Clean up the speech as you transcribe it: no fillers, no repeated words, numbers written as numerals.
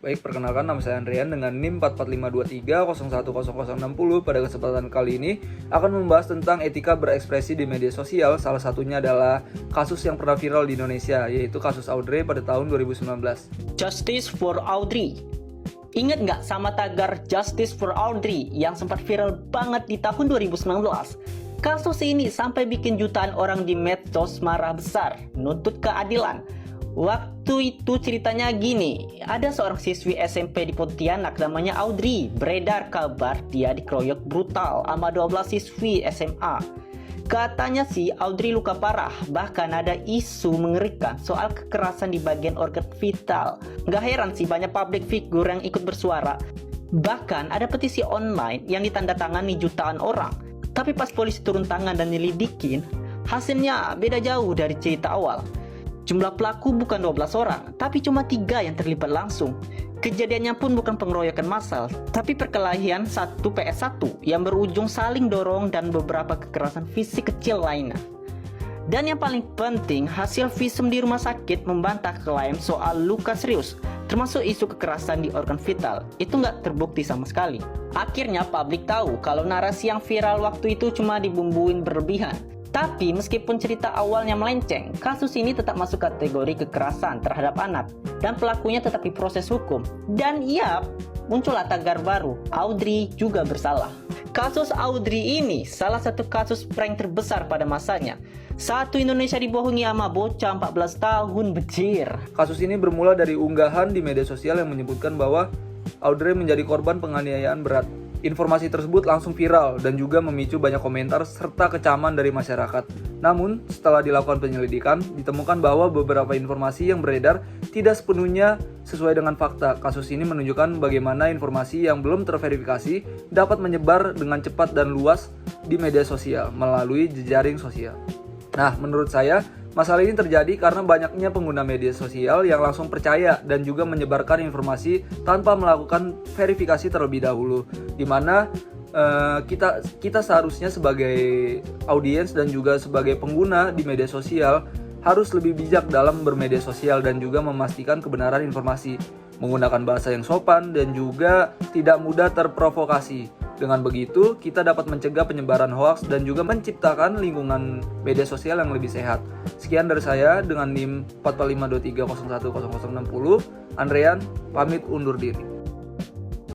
Baik, perkenalkan nama saya Andrian dengan NIM 44523010060. Pada kesempatan kali ini akan membahas tentang etika berekspresi di media sosial. Salah satunya adalah kasus yang pernah viral di Indonesia, yaitu kasus Audrey pada tahun 2019. Justice for Audrey. Ingat nggak sama tagar Justice for Audrey yang sempat viral banget di tahun 2019? Kasus ini sampai bikin jutaan orang di medsos marah besar, nuntut keadilan. Waktu itu ceritanya gini, ada seorang siswi SMP di Pontianak namanya Audrey. Beredar kabar dia dikeroyok brutal sama 12 siswi SMA. Katanya sih Audrey luka parah, bahkan ada isu mengerikan soal kekerasan di bagian organ vital. Gak heran sih banyak public figure yang ikut bersuara. Bahkan ada petisi online yang ditandatangani jutaan orang. Tapi pas polisi turun tangan dan nyelidikin, hasilnya beda jauh dari cerita awal. Jumlah pelaku bukan 12 orang, tapi cuma 3 yang terlibat langsung. Kejadiannya pun bukan pengeroyokan massal, tapi perkelahian 1 vs 1 yang berujung saling dorong dan beberapa kekerasan fisik kecil lainnya. Dan yang paling penting, hasil visum di rumah sakit membantah klaim soal luka serius, termasuk isu kekerasan di organ vital. Itu nggak terbukti sama sekali. Akhirnya publik tahu kalau narasi yang viral waktu itu cuma dibumbuin berlebihan. Tapi meskipun cerita awalnya melenceng, kasus ini tetap masuk kategori kekerasan terhadap anak dan pelakunya tetap diproses hukum. Dan iya, muncullah tagar baru, Audrey juga bersalah. Kasus Audrey ini salah satu kasus prank terbesar pada masanya. Satu Indonesia dibohongi sama bocah 14 tahun, bejir. Kasus ini bermula dari unggahan di media sosial yang menyebutkan bahwa Audrey menjadi korban penganiayaan berat. Informasi tersebut langsung viral dan juga memicu banyak komentar serta kecaman dari masyarakat. Namun, setelah dilakukan penyelidikan, ditemukan bahwa beberapa informasi yang beredar tidak sepenuhnya sesuai dengan fakta. Kasus ini menunjukkan bagaimana informasi yang belum terverifikasi dapat menyebar dengan cepat dan luas di media sosial melalui jejaring sosial. Nah, menurut saya, masalah ini terjadi karena banyaknya pengguna media sosial yang langsung percaya dan juga menyebarkan informasi tanpa melakukan verifikasi terlebih dahulu, di mana kita seharusnya sebagai audiens dan juga sebagai pengguna di media sosial harus lebih bijak dalam bermedia sosial dan juga memastikan kebenaran informasi, menggunakan bahasa yang sopan dan juga tidak mudah terprovokasi. Dengan begitu, kita dapat mencegah penyebaran hoaks dan juga menciptakan lingkungan media sosial yang lebih sehat. Sekian dari saya dengan NIM 44523010060. Andrian, pamit undur diri.